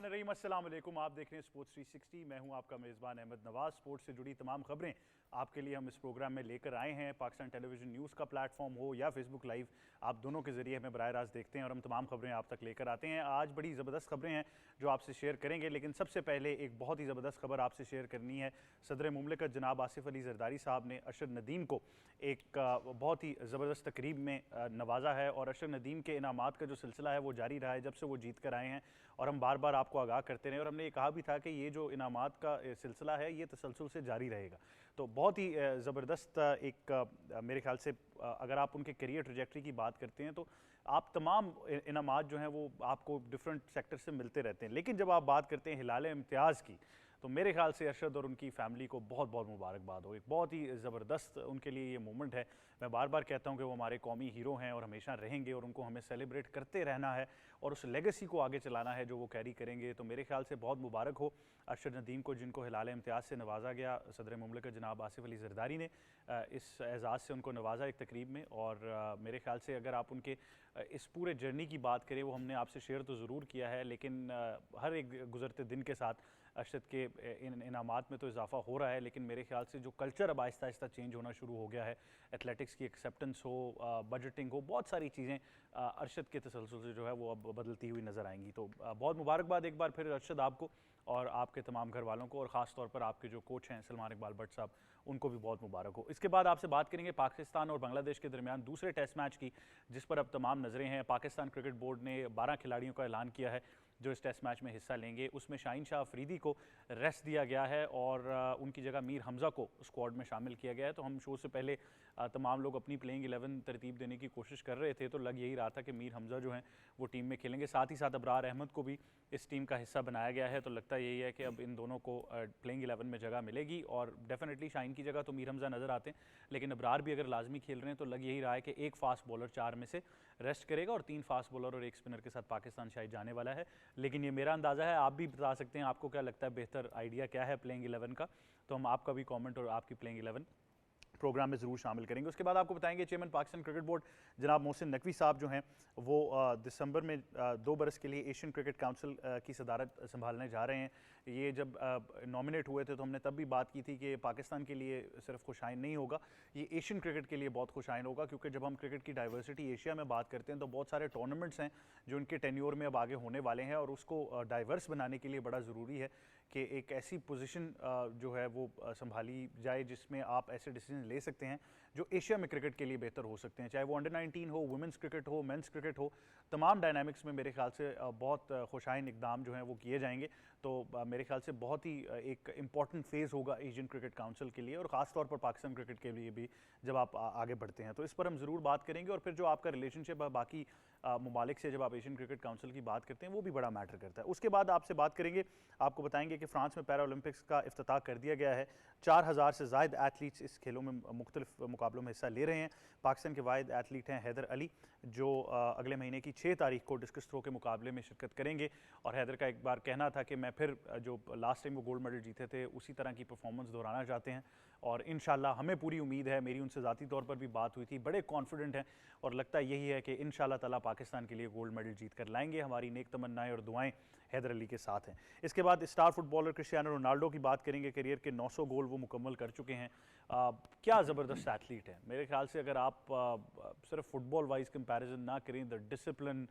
रहीम, अस्सलाम वालेकुम। आप देख रहे हैं स्पोर्ट्स 360। मैं हूं आपका मेज़बान अहमद नवाज। स्पोर्ट्स से जुड़ी तमाम खबरें आपके लिए हम इस प्रोग्राम में लेकर आए हैं। पाकिस्तान टेलीविजन न्यूज़ का प्लेटफॉर्म हो या फेसबुक लाइव, आप दोनों के जरिए हमें बराह रास्त देखते हैं और हम तमाम खबरें आप तक लेकर आते हैं। आज बड़ी ज़बरदस्त खबरें हैं जो आपसे शेयर करेंगे, लेकिन सबसे पहले एक बहुत ही ज़बरदस्त खबर आपसे शेयर करनी है। सदर मुमलिकत जनाब आसिफ अली जरदारी साहब ने अशर नदीम को एक बहुत ही ज़बरदस्त तकरीब में नवाजा है और अशर नदीम के इनामात का जो सिलसिला है वो जारी रहा है जब से वो जीत कर आए हैं। और हम बार बार आपको आगाह करते रहे और हमने ये कहा भी था कि ये जो इनामात का सिलसिला है ये तसलसल से जारी रहेगा। तो बहुत ही ज़बरदस्त एक मेरे ख्याल से अगर आप उनके करियर ट्रैजेक्टरी की बात करते हैं तो आप तमाम इनामात जो हैं वो आपको डिफरेंट सेक्टर से मिलते रहते हैं, लेकिन जब आप बात करते हैं हिलाल इम्तियाज़ की तो मेरे ख्याल से अरशद और उनकी फैमिली को बहुत बहुत मुबारकबाद हो। एक बहुत ही ज़बरदस्त उनके लिए ये मोमेंट है। मैं बार बार कहता हूँ कि वो हमारे कौमी हीरो हैं और हमेशा रहेंगे और उनको हमें सेलिब्रेट करते रहना है और उस लेगेसी को आगे चलाना है जो वो कैरी करेंगे। तो मेरे ख्याल से बहुत मुबारक हो अरशद नदीम को, जिनको हिलाल इम्तियाज़ से नवाजा गया। सदर मुमलिकत जनाब आसिफ अली जरदारी ने इस एज़ाज़ से उनको नवाजा एक तकरीब में। और मेरे ख्याल से अगर आप उनके इस पूरे जर्नी की बात करें, वो हमने आपसे शेयर तो ज़रूर किया है, लेकिन हर एक गुजरते दिन के साथ अरशद के इनामात में तो इजाफा हो रहा है, लेकिन मेरे ख्याल से जो कल्चर अब आहिस्ता आहिस्ता चेंज होना शुरू हो गया है, एथलेटिक्स की एक्सेप्टेंस हो, बजटिंग हो, बहुत सारी चीज़ें अरशद के तसलसल से जो है वो अब बदलती हुई नज़र आएंगी। तो बहुत मुबारकबाद एक बार फिर अरशद आपको और आपके तमाम घर वालों को, और ख़ास तौर पर आपके जो कोच हैं सलमान इकबाल भट्ट साहब, उनको भी बहुत मुबारक हो। इसके बाद आपसे बात करेंगे पाकिस्तान और बांग्लादेश के दरमियान दूसरे टेस्ट मैच की, जिस पर अब तमाम नज़रें हैं। पाकिस्तान क्रिकेट बोर्ड ने 12 खिलाड़ियों का ऐलान किया है जो इस टेस्ट मैच में हिस्सा लेंगे। उसमें शाहीन शाह अफरीदी को रेस्ट दिया गया है और उनकी जगह मीर हमज़ा को स्क्वाड में शामिल किया गया है। तो हम शो से पहले तमाम लोग अपनी प्लेइंग 11 तरतीब देने की कोशिश कर रहे थे, तो लग यही रहा था कि मीर हमज़ा जो हैं वो टीम में खेलेंगे। साथ ही साथ अबरार अहमद को भी इस टीम का हिस्सा बनाया गया है। तो लगता यही है कि अब इन दोनों को प्लेइंग 11 में जगह मिलेगी और डेफिनेटली शाहीन की जगह तो मीर हमज़ा नज़र आते हैं, लेकिन अबरार भी अगर लाजमी खेल रहे हैं तो लग यही रहा है कि एक फास्ट बॉलर 4 में से रेस्ट करेगा और 3 फास्ट बॉलर और एक स्पिनर के साथ पाकिस्तान शायद जाने वाला है। लेकिन ये मेरा अंदाज़ा है, आप भी बता सकते हैं आपको क्या लगता है, बेहतर आइडिया क्या है प्लेइंग 11 का। तो हम आपका भी कमेंट और आपकी प्लेइंग 11 प्रोग्राम में ज़रूर शामिल करेंगे। उसके बाद आपको बताएंगे चेयरमैन पाकिस्तान क्रिकेट बोर्ड जनाब मोहसिन नकवी साहब जो हैं वो दिसंबर में 2 बरस के लिए एशियन क्रिकेट काउंसिल की सदारत संभालने जा रहे हैं। ये जब नॉमिनेट हुए थे तो हमने तब भी बात की थी कि पाकिस्तान के लिए सिर्फ खुशाइन नहीं होगा, ये एशियन क्रिकेट के लिए बहुत खुशाइन होगा, क्योंकि जब हम क्रिकेट की डाइवर्सिटी एशिया में बात करते हैं तो बहुत सारे टूर्नामेंट्स हैं जो इनके टेन्योर में अब आगे होने वाले हैं और उसको डाइवर्स बनाने के लिए बड़ा ज़रूरी है कि एक ऐसी पोजीशन जो है वो संभाली जाए जिसमें आप ऐसे डिसीजन ले सकते हैं जो एशिया में क्रिकेट के लिए बेहतर हो सकते हैं, चाहे वो अंडर 19 हो, वुमेंस क्रिकेट हो, मेंस क्रिकेट हो। तमाम डायनामिक्स में मेरे ख्याल से बहुत खुशाइन इकदाम जो हैं वो किए जाएंगे। तो मेरे ख्याल से बहुत ही एक इम्पॉर्टेंट फेज़ होगा एशियन क्रिकेट काउंसिल के लिए और ख़ास तौर पर पाकिस्तान क्रिकेट के लिए भी जब आप आगे बढ़ते हैं। तो इस पर हम ज़रूर बात करेंगे। और फिर जो आपका रिलेशनशिप है बाकी ममालिक से जब आप एशियन क्रिकेट काउंसिल की बात करते हैं वो भी बड़ा मैटर करता है। उसके बाद आपसे बात करेंगे, आपको बताएंगे कि फ्रांस में पैरा ओलंपिक्स का इफ्तिताह कर दिया गया है। 4000 से ज़ायद एथलीट्स इस खेलों में मुख्तलिफ मुकाबलों में हिस्सा ले रहे हैं। पाकिस्तान के वाहिद एथलीट हैं हैदर अली, जो अगले महीने की 6 तारीख को डिस्कस थ्रो के मुकाबले में शिरकत करेंगे। और हैदर का एक बार कहना था कि मैं फिर जो लास्ट टाइम वो गोल्ड मेडल जीते थे उसी तरह की परफॉर्मेंस दोहराना चाहते हैं और इंशाल्लाह हमें पूरी उम्मीद है, मेरी उनसे ज़ाती तौर पर भी बात हुई थी, बड़े कॉन्फिडेंट हैं और लगता यही है कि इंशाल्लाह ताला पाकिस्तान के लिए गोल्ड मेडल जीत कर लाएंगे। हमारी नेक तमन्नाएं और दुआएं हैदर अली के साथ हैं। इसके बाद स्टार फुटबॉलर क्रिस्टियानो रोनाल्डो की बात करेंगे। करियर के 900 गोल वो मुकम्मल कर चुके हैं। क्या ज़बरदस्त एथलीट है। मेरे ख्याल से अगर आप सिर्फ फुटबॉल वाइज कंपैरिजन ना करें, द डिसिप्लिन,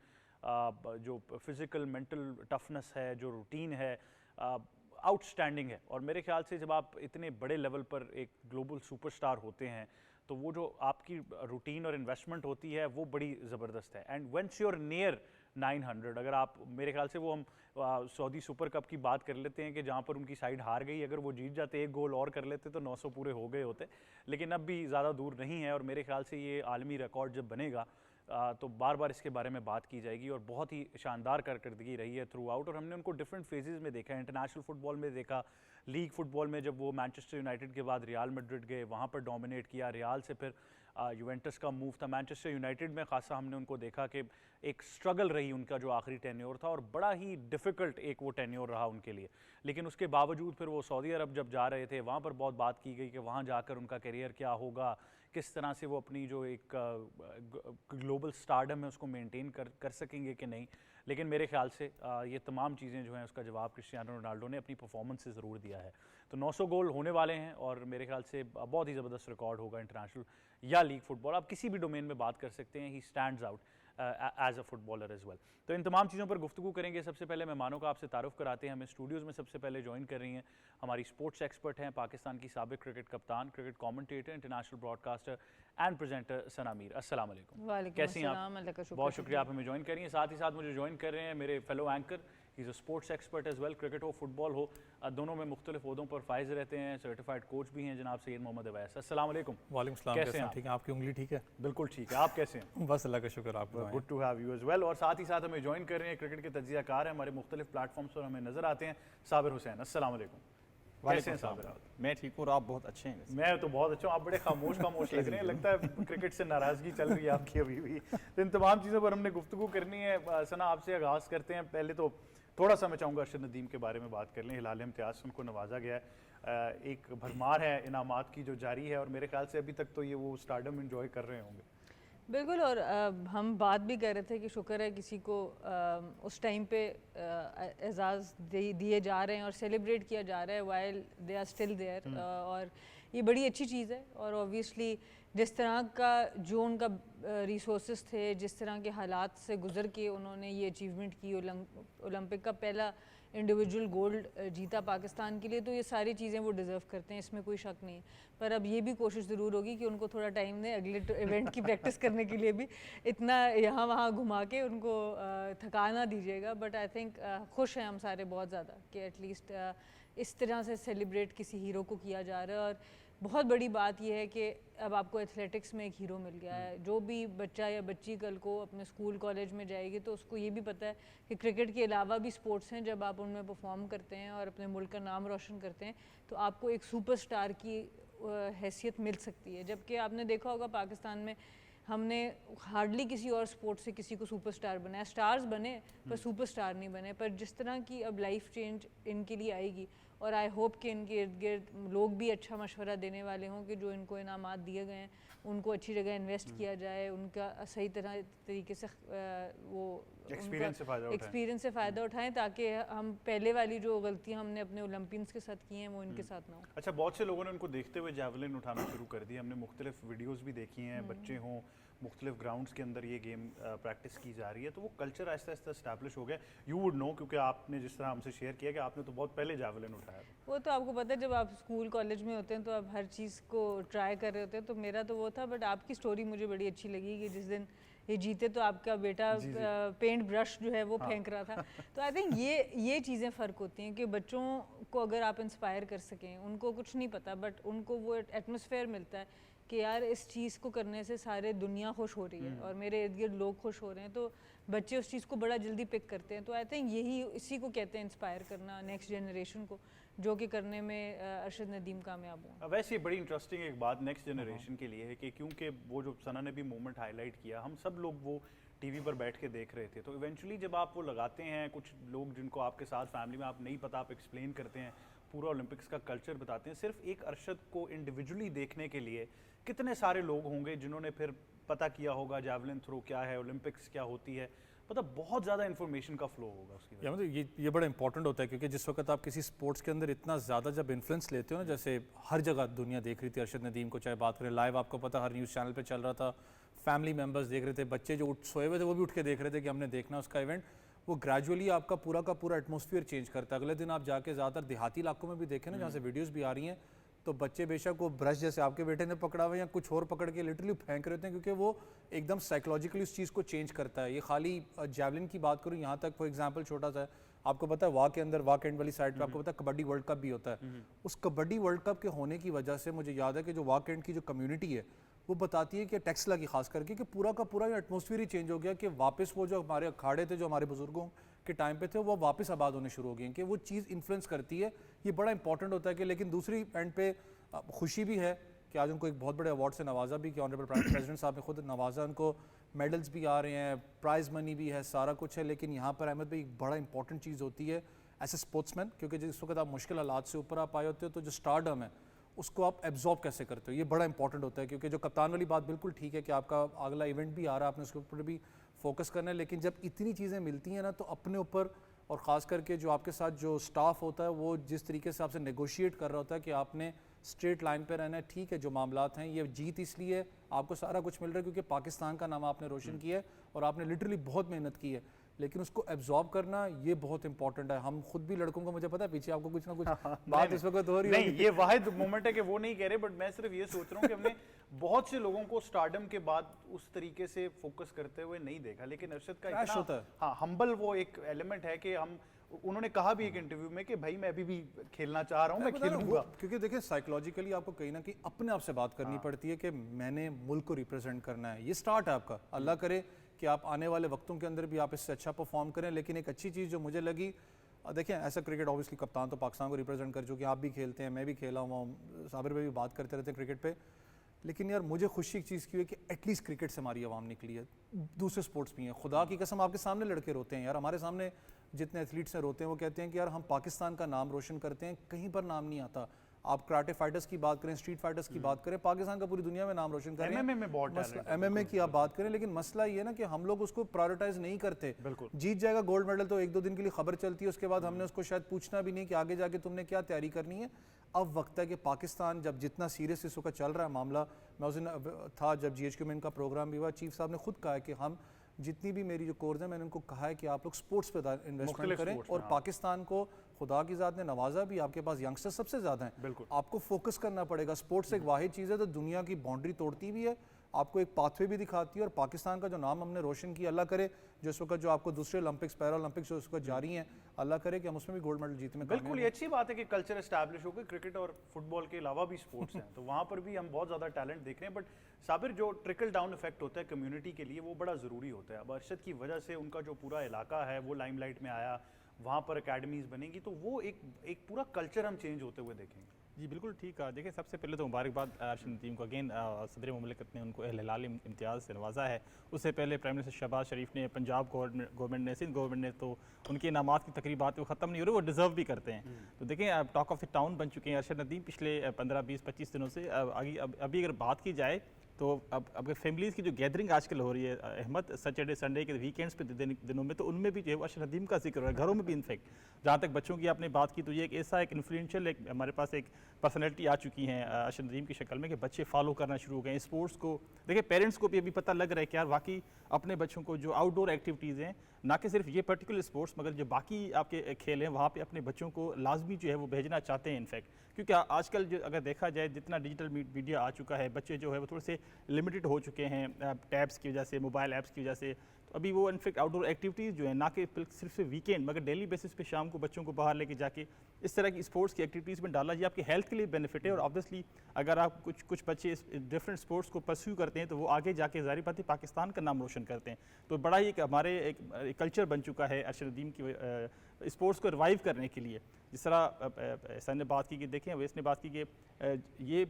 जो फिज़िकल मेंटल टफनेस है, जो रूटीन है, आउटस्टैंडिंग है। और मेरे ख्याल से जब आप इतने बड़े लेवल पर एक ग्लोबल सुपरस्टार होते हैं तो वो जो आपकी रूटीन और इन्वेस्टमेंट होती है वो बड़ी ज़बरदस्त है। एंड वेंस यूर नियर 900, अगर आप, मेरे ख्याल से वो हम सऊदी सुपर कप की बात कर लेते हैं कि जहाँ पर उनकी साइड हार गई, अगर वो जीत जाते, एक गोल और कर लेते तो 900 पूरे हो गए होते। लेकिन अब भी ज़्यादा दूर नहीं है और मेरे ख्याल से ये आलमी रिकॉर्ड जब बनेगा तो बार बार इसके बारे में बात की जाएगी। और बहुत ही शानदार कारकर्दगी रही है थ्रू आउट और हमने उनको डिफरेंट फेजेस में देखा है, इंटरनेशनल फुटबॉल में देखा, लीग फुटबॉल में जब वो मैनचेस्टर यूनाइटेड के बाद रियल मैड्रिड गए, वहाँ पर डोमिनेट किया, रियल से फिर यूवेंटस का मूव था। मैनचेस्टर यूनाइटेड में खासा हमने उनको देखा कि एक स्ट्रगल रही उनका जो आखिरी टेन्योर था, और बड़ा ही डिफ़िकल्ट एक वो टेन्योर रहा उनके लिए। लेकिन उसके बावजूद फिर वो सऊदी अरब जब जा रहे थे, वहाँ पर बहुत बात की गई कि वहाँ जाकर उनका करियर क्या होगा, किस तरह से वो अपनी जो एक ग्लोबल स्टारडम है उसको मेंटेन कर सकेंगे कि नहीं। लेकिन मेरे ख्याल से ये तमाम चीज़ें जो हैं उसका जवाब क्रिस्टियानो रोनाल्डो ने अपनी परफॉर्मेंस से ज़रूर दिया है। तो 900 गोल होने वाले हैं और मेरे ख्याल से बहुत ही ज़बरदस्त रिकॉर्ड होगा इंटरनेशनल या लीग फुटबॉल, आप किसी भी डोमेन में बात कर सकते हैं। He stands out as a footballer as well. तो इन तमाम चीज़ों पर गुफ्तगू करेंगे। सबसे पहले मेहमानों का आपसे तारुफ कराते हैं। हमें स्टूडियोज़ में सबसे पहले ज्वाइन कर रही हैं हमारी स्पोर्ट्स एक्सपर्ट हैं, पाकिस्तान की साबिक क्रिकेट कप्तान, cricket commentator, international broadcaster and presenter Sana Mir. अस्सलाम वालेकुम। कैसी हैं आप? बहुत शुक्रिया आप हमें ज्वाइन कर रही हैं। साथ ही साथ मुझे ज्वाइन कर रहे हैं मेरे fellow anchor, he is a sports expert as well. Cricket हो फुटबॉल हो, दोनों में मुख्तलिफ ओहदों पर फाइज रहते हैं, सर्टिफाइड कोच भी हैं जनाब सैयद मोहम्मद अवैस। अस्सलाम वालेकुम। वालेकुम सलाम। कैसे हैं? ठीक है, आपकी उंगली ठीक है? बिल्कुल ठीक है, आप कैसे हैं? बस अल्लाह का शुक्र, आप good to have you as well. और साथ ही साथ हमें ज्वाइन कर रहे हैं क्रिकेट के तज्जियाकार हैं, हमारे मुख्तलिफ प्लेटफॉर्म्स पर हमें नजर आते हैं, साबिर हुसैन। अस्सलाम वालेकुम। कैसे हैं साबिर? मैं ठीक हूँ और आप बहुत अच्छे हैं। मैं तो बहुत अच्छा हूँ, आप बड़े खामोश लग रहे हैं, लगता है क्रिकेट से नाराजगी चल रही है आपकी अभी भी। तो इन तमाम चीज़ों पर हमने गुफ्तगू करनी है। सना, आपसे आगाज़ करते हैं। पहले तो थोड़ा सा मैं चाहूँगा अरशद नदीम के बारे में बात कर लें। हिलाल इम्तियाज़ से उनको नवाजा गया है, एक भरमार है इनामात की जो जारी है, और मेरे ख्याल से अभी तक तो ये वो स्टारडम एंजॉय कर रहे होंगे। बिल्कुल। और हम बात भी कर रहे थे कि शुक्र है किसी को उस टाइम पे एजाज़ दिए जा रहे हैं और सेलिब्रेट किया जा रहा है while they are still there, और ये बड़ी अच्छी चीज़ है। और ऑब्वियसली जिस तरह का जो उनका रिसोर्सेज थे, जिस तरह के हालात से गुजर के उन्होंने ये अचीवमेंट की, ओलंपिक का पहला इंडिविजुअल गोल्ड जीता पाकिस्तान के लिए, तो ये सारी चीज़ें वो डिज़र्व करते हैं, इसमें कोई शक नहीं है। पर अब ये भी कोशिश ज़रूर होगी कि उनको थोड़ा टाइम दें अगले इवेंट की प्रैक्टिस करने के लिए भी, इतना यहाँ वहाँ घुमा के उनको थका ना दीजिएगा। बट आई थिंक खुश हैं हम सारे बहुत ज़्यादा कि एटलीस्ट इस तरह से सेलिब्रेट किसी हीरो को किया जा रहा है। और बहुत बड़ी बात यह है कि अब आपको एथलेटिक्स में एक हीरो मिल गया है। जो भी बच्चा या बच्ची कल को अपने स्कूल कॉलेज में जाएगी तो उसको ये भी पता है कि क्रिकेट के अलावा भी स्पोर्ट्स हैं, जब आप उनमें परफॉर्म करते हैं और अपने मुल्क का नाम रोशन करते हैं तो आपको एक सुपरस्टार की हैसियत मिल सकती है। जबकि आपने देखा होगा पाकिस्तान में हमने हार्डली किसी और स्पोर्ट से किसी को सुपरस्टार बनाया। स्टार्स बने पर सुपरस्टार नहीं बने। पर जिस तरह की अब लाइफ चेंज इनके लिए आएगी, और आई होप कि इनके इर्द गिर्द लोग भी अच्छा मशवरा देने वाले हों कि जो इनको इनामात दिए गए हैं उनको अच्छी जगह इन्वेस्ट किया जाए, उनका सही तरीके से वो एक्सपीरियंस से फ़ायदा उठाएं, ताकि हम पहले वाली जो गलतियां हमने अपने ओलंपियंस के साथ की हैं वो इनके साथ ना हो। अच्छा, बहुत से लोगों ने उनको देखते हुए जैवलिन उठाना शुरू कर दिया। हमने मुख्तलिफ वीडियोज़ भी देखी हैं, बच्चे हों, मुख्तलिफ ग्राउंड्स के अंदर ये गेम प्रैक्टिस की जा रही है, तो वो कल्चर आहिस्ता आहिस्ता इस्टेब्लिश हो गया। यू वुड नो, क्योंकि आपने जिस तरह हमसे शेयर किया कि आपने तो बहुत पहले जैवलिन उठाया। वो तो आपको पता है, जब आप स्कूल कॉलेज में होते हैं तो आप हर चीज़ को ट्राई कर रहे होते हैं। तो मेरा तो वो था। बट आपकी स्टोरी मुझे बड़ी अच्छी लगी कि जिस दिन ये जीते तो आपका बेटा पेंट ब्रश जो है वो फेंक रहा था। तो आई थिंक ये चीज़ें फ़र्क होती हैं कि बच्चों को अगर आप इंस्पायर कर सकें, उनको कुछ नहीं पता बट उनको वो एटमॉस्फेयर मिलता है कि यार इस चीज़ को करने से सारे दुनिया खुश हो रही है और मेरे इर्द गिर्द लोग खुश हो रहे हैं, तो बच्चे उस चीज़ को बड़ा जल्दी पिक करते हैं। तो आई थिंक इसी को कहते हैं इंस्पायर करना नेक्स्ट जनरेशन को, जो कि करने में अरशद नदीम कामयाब हुआ। वैसे ये बड़ी इंटरेस्टिंग एक बात नेक्स्ट जनरेशन के लिए है कि क्योंकि वो जो सना ने भी मोमेंट हाईलाइट किया, हम सब लोग वो टीवी पर बैठ के देख रहे थे, तो इवेंचुअली जब आप वो लगाते हैं, कुछ लोग जिनको आपके साथ फैमिली में आप नहीं पता, आप एक्सप्लेन करते हैं, पूरा ओलंपिक्स का कल्चर बताते हैं, सिर्फ एक अरशद को इंडिविजुअली देखने के लिए कितने सारे लोग होंगे जिन्होंने फिर पता किया होगा जैवलिन थ्रो क्या है, ओलंपिक्स क्या होती है, मतलब बहुत ज़्यादा इन्फॉर्मेशन का फ्लो होगा उसकी वजह से। मतलब ये बड़ा इंपॉर्टेंट होता है, क्योंकि जिस वक्त आप किसी स्पोर्ट्स के अंदर इतना ज़्यादा जब इन्फ्लुएंस लेते हो ना, जैसे हर जगह दुनिया देख रही थी अरशद नदीम को, चाहे बात करें लाइव, आपको पता हर न्यूज़ चैनल पे चल रहा था, फैमिली मेम्बर्स देख रहे थे, बच्चे जो सोए हुए थे वो भी उठ के देख रहे थे कि हमने देखना उसका इवेंट। वो ग्रेजुअली आपका पूरा का पूरा एटमॉस्फेयर चेंज करता है। अगले दिन आप जाके ज़्यादातर देहाती इलाकों में भी देखें ना, जहाँ से वीडियोज़ भी आ रही हैं, तो बच्चे बेशक वो ब्रश जैसे आपके बेटे ने पकड़ा हुआ या कुछ और पकड़ के लिटरली फेंक रहे होते हैं, क्योंकि वो एकदम साइकोलॉजिकली उस चीज़ को चेंज करता है। ये खाली जैवलिन की बात करूँ, यहाँ तक फॉर एग्जांपल छोटा सा है, आपको पता है वाक के अंदर, वाक एंड वाली साइड पे आपको पता है कबड्डी वर्ल्ड कप भी होता है। उस कबड्डी वर्ल्ड कप के होने की वजह से मुझे याद है कि जो वाक एंड की जो कम्युनिटी है वो बताती है कि टेक्सला की खास करके कि पूरा का पूरा एटमॉस्फेयर ही चेंज हो गया, कि वापस वो जो हमारे अखाड़े थे, जो हमारे बुजुर्गों के टाइम पे थे, वो वापस आबाद होने शुरू हो गए, कि वो चीज़ इन्फ्लुएंस करती है ये बड़ा इंपॉर्टेंट होता है कि लेकिन दूसरी एंड पे खुशी भी है कि आज उनको एक बहुत बड़े अवार्ड से नवाजा भी कि ऑनरेबल प्रेसिडेंट साहब ने खुद नवाजा, उनको मेडल्स भी आ रहे हैं, प्राइज़ मनी भी है, सारा कुछ है। लेकिन यहाँ पर अहमद भाई एक बड़ा इंपॉर्टेंट चीज़ होती है एज ए स्पोर्ट्समैन, क्योंकि जिस वक्त आप मुश्किल हालात से ऊपर आप आए होते हो तो जो स्टारडम है उसको आप एब्जॉर्ब कैसे करते हो, ये बड़ा इंपॉर्टेंट होता है। क्योंकि जो कप्तान वाली बात बिल्कुल ठीक है कि आपका अगला इवेंट भी आ रहा है, आपने उसके ऊपर भी फोकस करना है, लेकिन जब इतनी चीज़ें मिलती हैं ना तो अपने ऊपर और ख़ास करके जो आपके साथ जो स्टाफ होता है वो जिस तरीके से आपसे नेगोशिएट कर रहा होता है कि आपने स्ट्रेट लाइन पे रहना है। ठीक है, जो मामलात हैं ये जीत इसलिए आपको सारा कुछ मिल रहा है क्योंकि पाकिस्तान का नाम आपने रोशन किया है और आपने लिटरली बहुत मेहनत की है, लेकिन उसको एब्जॉर्ब करना ये बहुत इंपॉर्टेंट है। हम खुद भी लड़कों को, मुझे पता है पीछे आपको कुछ ना कुछ बात इस वक्त हो रही है। नहीं, ये वाहिद मोमेंट है कि वो नहीं कह रहे, बट मैं सिर्फ ये सोच रहा हूँ कि हमने बहुत से लोगों को स्टारडम के बाद उस तरीके से फोकस करते हुए नहीं देखा, लेकिन अरशद का क्रैश होता है। हाँ, हम्बल वो एक एलिमेंट है कि हम, उन्होंने कहा भी एक इंटरव्यू में कि भाई मैं अभी भी खेलना चाह रहा हूँ, मैं खेलूंगा। क्योंकि देखिए साइकोलॉजिकली आपको कहीं ना कहीं अपने आप से बात करनी पड़ती है कि मैंने मुल्क को रिप्रेजेंट करना है। ये स्टार्ट है आपका, अल्लाह करे कि आप आने वाले वक्तों के अंदर भी आप इससे अच्छा परफॉर्म करें। लेकिन एक अच्छी चीज़ जो मुझे लगी, देखिए ऐसा क्रिकेट ऑब्वियसली कप्तान तो पाकिस्तान को रिप्रेजेंट कर चुके हैं, आप भी खेलते हैं, मैं भी खेला हुआ हूँ, साबिर भाई भी बात करते रहते हैं क्रिकेट पे। लेकिन यार मुझे खुशी एक चीज़ की है कि एटलीस्ट क्रिकेट से हमारी आवाम निकली है, दूसरे स्पोर्ट्स भी हैं। खुदा की कसम आपके सामने लड़के रोते हैं यार, हमारे सामने जितने एथलीट्स हैं रोते हैं, वो कहते हैं कि यार हम पाकिस्तान का नाम रोशन करते हैं, कहीं पर नाम नहीं आता। आप कराटे फाइटर्स की बात करें, स्ट्रीट फाइटर्स की बात करें, पाकिस्तान का पूरी दुनिया में नाम रोशन करें। एमएमए में बहुत टैलेंट है, एमएमए की आप बात करें, लेकिन मसला ये है ना कि हम लोग उसको प्रायोरिटाइज नहीं करते। बिल्कुल। जीत जाएगा गोल्ड मेडल तो एक दो दिन के लिए खबर चलती है, उसके बाद हमने उसको शायद पूछना भी नहीं कि आगे जाके तुमने क्या तैयारी करनी है। अब वक्त है कि पाकिस्तान जब जितना सीरियस इस वक्त चल रहा है मामला, मैं उस दिन था जब GHQ में इनका प्रोग्राम भी हुआ, चीफ साहब ने खुद कहा है कि हम जितनी भी मेरी जो कोर्स है मैंने उनको कहा है कि आप लोग स्पोर्ट्स पे इन्वेस्टमेंट करें, और पाकिस्तान को खुदा की ज़ात ने नवाजा भी, आपके पास यंगस्टर्स सबसे ज़्यादा हैं, बिल्कुल आपको फोकस करना पड़ेगा। स्पोर्ट्स एक वाहिद चीज़ है तो दुनिया की बाउंड्री तोड़ती भी है, आपको एक पाथवे भी दिखाती है, और पाकिस्तान का जो नाम हमने रोशन किया, अल्लाह करे जो इस वक्त जो आपको दूसरे ओलंपिक्स, पैरा ओलंपिक्स जो इस वक्त जारी हैं, अल्लाह करे कि हम उसमें भी गोल्ड मेडल जीतने में बिल्कुल। ये अच्छी बात है कि कल्चर एस्टैब्लिश हो गई, क्रिकेट और फुटबॉल के अलावा भी स्पोर्ट्स हैं, तो वहाँ पर भी हम बहुत ज़्यादा टैलेंट देख रहे हैं। बट साबिर, जो ट्रिकल डाउन इफेक्ट होता है कम्युनिटी के लिए, वो बड़ा ज़रूरी होता है। अब अरशद की वजह से उनका जो पूरा इलाका है वो लाइमलाइट में आया, वहाँ पर अकेडमीज बनेंगी, तो वो एक पूरा कल्चर हम चेंज होते हुए देखेंगे। जी बिल्कुल ठीक कहा। देखिए सबसे पहले तो मुबारकबाद अर्शद नदीम को, अगेन सदर मुमलिकत ने उनको अहल हलाल इम्तियाज़ से नवाजा है। उससे पहले प्राइम मिनिस्टर शहबाज शरीफ ने, पंजाब गवर्नमेंट ने, सिंध गवर्नमेंट ने, तो उनके इनामात की तकरीबात वो ख़त्म नहीं हो रही, वो डिज़र्व भी करते हैं। तो देखें अब टॉक ऑफ द टाउन बन चुके हैं अर्शद नदीम पिछले 15, 20, 25 दिनों से। अभी अगर बात की जाए तो अब फैमिलीज़ की जो गैदरिंग आजकल हो रही है अहमद, सैटरडे संडे के वीकेंड्स पे दिनों में, तो उनमें भी जो है अर्शद नदीम का जिक्र हो रहा है, घरों में भी इनफैक्ट। जहाँ तक बच्चों की आपने बात की तो ये एक ऐसा एक इन्फ्लुएंशियल एक हमारे पास एक पर्सनैलिटी आ चुकी हैं अर्शद नदीम की शक्ल में कि बच्चे फॉलो करना शुरू हो गए हैं स्पोर्ट्स को। देखिए पेरेंट्स को भी अभी पता लग रहा है कि यार वाकई अपने बच्चों को जो आउटडोर एक्टिविटीज़ हैं, ना कि सिर्फ ये पर्टिकुलर स्पोर्ट्स मगर जो बाकी आपके खेल हैं, वहाँ पे अपने बच्चों को लाजमी जो है वो भेजना चाहते हैं इनफैक्ट। क्योंकि आजकल जो अगर देखा जाए जितना डिजिटल मीडिया आ चुका है, बच्चे जो है वो थोड़े से लिमिटेड हो चुके हैं टैब्स की वजह से, मोबाइल ऐप्स की वजह से। तो अभी वो इनफैक्ट आउटडोर एक्टिविटीज़ जो है ना कि सिर्फ वीकेंड मगर डेली बेसिस पे शाम को बच्चों को बाहर लेके जाके इस तरह की स्पोर्ट्स की एक्टिविटीज़ में डाला, ये आपकी हेल्थ के लिए बेनिफिट है। और ऑब्वियसली अगर आप कुछ बच्चे इस डिफरेंट स्पोर्ट्स को परस्यू करते हैं तो वो आगे जाके ज़ाहिर बात है पाकिस्तान का नाम रोशन करते हैं। तो बड़ा ही एक हमारे एक कल्चर बन चुका है अर्शद नदीम की स्पोर्ट्स को रिवाइव करने के लिए। जिस तरह सर ने बात की कि देखें, वैसे ने बात की कि ये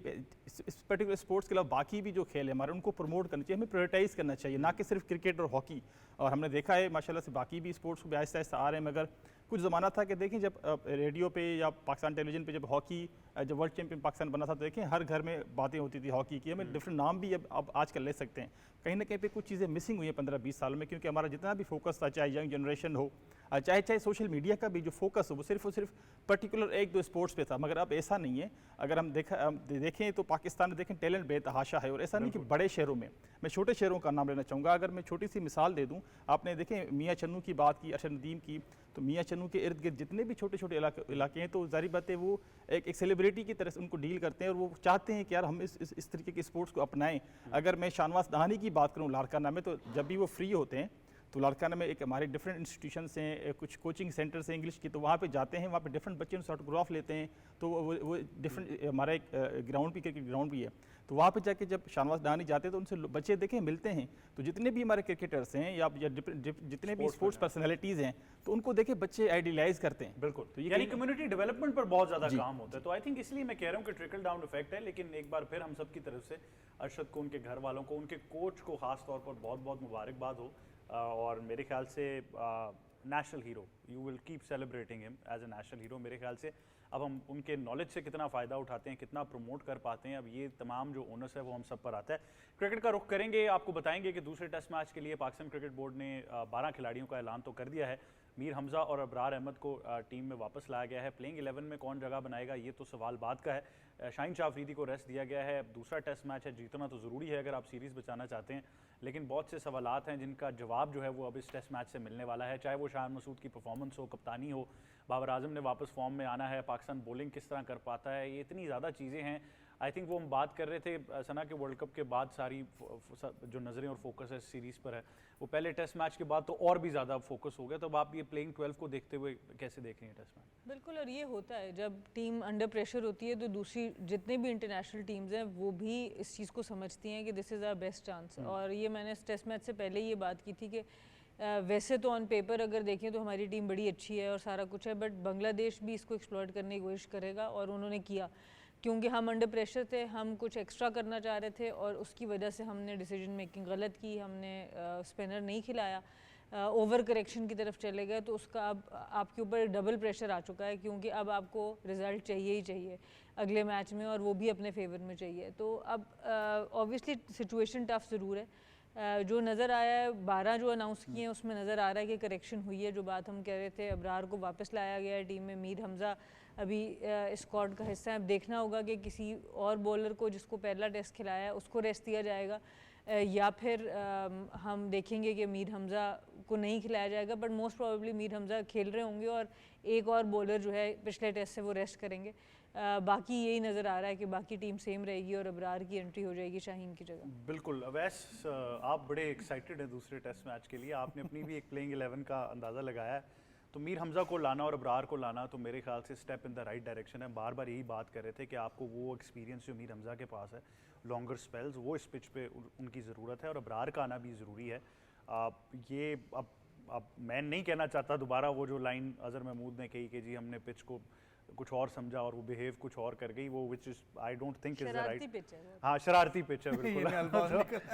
इस पर्टिकुलर स्पोर्ट्स के अलावा बाकी भी जो खेल है हमारे, उनको प्रमोट करना चाहिए, हमें प्रायोरिटाइज़ करना चाहिए, ना कि सिर्फ क्रिकेट और हॉकी। और हमने देखा है माशाल्लाह से बाकी भी स्पोर्ट्स को भी आहिस्ता आहिस्ता आ रहे हैं। मगर कुछ ज़माना था कि देखें जब रेडियो पे या पाकिस्तान टेलीविज़न पे जब हॉकी जब वर्ल्ड चैंपियन पाकिस्तान बना था तो देखें हर घर में बातें होती थी हॉकी की। हमें डिफरेंट नाम भी अब आजकल ले सकते हैं। कहीं ना कहीं पे कुछ चीज़ें मिसिंग हुई हैं 15-20 सालों में, क्योंकि हमारा जितना भी फोकस था, चाहे यंग जनरेशन हो, चाहे सोशल मीडिया का भी जो फोकस हो, वो सिर्फ और सिर्फ पर्टिकुलर एक दो स्पोर्ट्स पे था। मगर अब ऐसा नहीं है। अगर हम देखें तो पाकिस्तान में देखें टैलेंट बेतहाशा है। और ऐसा नहीं कि बड़े शहरों में, मैं छोटे शहरों का नाम लेना चाहूँगा। अगर मैं छोटी सी मिसाल दे दूँ, आपने देखें मियाँ चन्नू की बात की, अर्शद नदीम की, तो मियाँ चन्नू के इर्द गिर्द जितने भी छोटे छोटे इलाके हैं, तो जाहिर बात है वो एक सेलिब्रिटी की तरह से उनको डील करते हैं। और वो चाहते हैं कि यार हम इस तरीके के स्पोर्ट्स को अपनाएं। अगर मैं शाहनवाज दहानी की बात करूँ लाड़काना में, तो जब भी वो फ्री होते हैं तो लाड़काना में एक हमारे डिफरेंट इंस्टीट्यूशंस हैं, कुछ कोचिंग सेंटर्स हैं इंग्लिश की, तो वहाँ पे जाते हैं, वहाँ पे डिफरेंट बच्चे उनसे ऑटोग्राफ लेते हैं। तो वो डिफरेंट हमारा एक ग्राउंड भी, क्रिकेट ग्राउंड भी है, तो वहाँ पे जाके जब शाहनवाज डानी जाते हैं तो उनसे बच्चे देखें मिलते हैं, तो जितने भी हमारे क्रिकेटर्स हैं या जितने भी स्पोर्ट्स पर्सनैलिटीज़ हैं, तो उनको देखे बच्चे आइडियलाइज करते हैं। बिल्कुल, तो ये यानी कम्युनिटी डेवलपमेंट पर बहुत ज़्यादा जी। काम होता है। तो आई थिंक इसलिए मैं कह रहा हूँ कि ट्रिकल डाउन इफेक्ट है। लेकिन एक बार फिर हम सब की तरफ से अरशद को, उनके घर वालों को, उनके कोच को खास तौर पर बहुत बहुत मुबारकबाद हो। और मेरे ख्याल से national hero, you will keep celebrating him as a national hero. मेरे ख्याल से अब हम उनके नॉलेज से कितना फ़ायदा उठाते हैं, कितना प्रमोट कर पाते हैं, अब ये तमाम जो ओनर्स है वो हम सब पर आता है। क्रिकेट का रुख करेंगे, आपको बताएंगे कि दूसरे टेस्ट मैच के लिए पाकिस्तान क्रिकेट बोर्ड ने 12 खिलाड़ियों का ऐलान तो कर दिया है। मीर हमज़ा और अबरार अहमद को टीम में वापस लाया गया है। प्लेइंग 11 में कौन जगह बनाएगा ये तो सवाल बाद का है। शाहीन शाह अफरीदी को रेस्ट दिया गया है। दूसरा टेस्ट मैच है, जीतना तो ज़रूरी है अगर आप सीरीज़ बचाना चाहते हैं। लेकिन बहुत से सवालात हैं जिनका जवाब जो है वो अब इस टेस्ट मैच से मिलने वाला है। चाहे वो शान मसूद की परफॉर्मेंस हो, कप्तानी हो, बाबर आजम ने वापस फॉर्म में आना है, पाकिस्तान बॉलिंग किस तरह कर पाता है, ये इतनी ज़्यादा चीज़ें हैं। आई थिंक वो हम बात कर रहे थे सना के वर्ल्ड कप के बाद सारी जो नज़रें और फोकस है सीरीज़ पर है, वो पहले टेस्ट मैच के बाद तो और भी ज़्यादा फोकस हो गया। तो अब आप ये प्लेइंग 12 को देखते हुए कैसे देख रहे हैं टेस्ट मैच? बिल्कुल, और ये होता है जब टीम अंडर प्रेशर होती है तो दूसरी जितने भी इंटरनेशनल टीम्स हैं वो भी इस चीज़ को समझती हैं कि this is our best chance. और ये मैंने इस टेस्ट मैच से पहले ये बात की थी कि वैसे तो ऑन पेपर अगर देखें तो हमारी टीम बड़ी अच्छी है और सारा कुछ है, बट बांग्लादेश भी इसको एक्सप्लॉइट करने की कोशिश करेगा और उन्होंने किया, क्योंकि हम अंडर प्रेशर थे, हम कुछ एक्स्ट्रा करना चाह रहे थे और उसकी वजह से हमने डिसीजन मेकिंग गलत की, हमने स्पिनर नहीं खिलाया, ओवर करेक्शन की तरफ चले गए। तो उसका अब आपके ऊपर डबल प्रेशर आ चुका है, क्योंकि अब आपको रिज़ल्ट चाहिए ही चाहिए अगले मैच में, और वो भी अपने फेवर में चाहिए। तो अब ऑब्वियसली सिचुएशन टफ ज़रूर है। जो नज़र आया है 12 जो अनाउंस किए हैं उसमें नज़र आ रहा है कि करेक्शन हुई है। जो बात हम कह रहे थे, अबरार को वापस लाया गया है टीम में, मीर हमज़ा अभी स्क्वाड का हिस्सा है। अब देखना होगा कि किसी और बॉलर को जिसको पहला टेस्ट खिलाया है उसको रेस्ट दिया जाएगा या फिर हम देखेंगे कि मीर हमज़ा को नहीं खिलाया जाएगा, but most probably Mir Hamza खेल रहे होंगे और एक और बॉलर जो है पिछले टेस्ट से वो रेस्ट करेंगे। बाकी यही नज़र आ रहा है कि बाकी टीम सेम रहेगी और अबरार की एंट्री हो जाएगी शाहीन की जगह। बिल्कुल। अवैस, आप बड़े एक्साइटेड हैं दूसरे टेस्ट मैच के लिए, आपने अपनी भी एक प्लेइंग 11 का अंदाज़ा लगाया है। तो मीर हमज़ा को लाना और अबरार को लाना तो मेरे ख्याल से step in the right direction है। बार बार यही बात कर रहे थे कि आपको वो एक्सपीरियंस जो मीर हमज़ा के पास है, लॉन्गर स्पेल्स, वो इस पिच पे उनकी ज़रूरत है और अबरार का आना भी ज़रूरी है। ये अब मैं नहीं कहना चाहता दोबारा वो जो लाइन अज़हर महमूद ने कही कि जी हमने पिच को कुछ और समझा और वो बिहेव कुछ और कर गई, वो which is I don't think is the right. हाँ, शरारती पिच है बिल्कुल।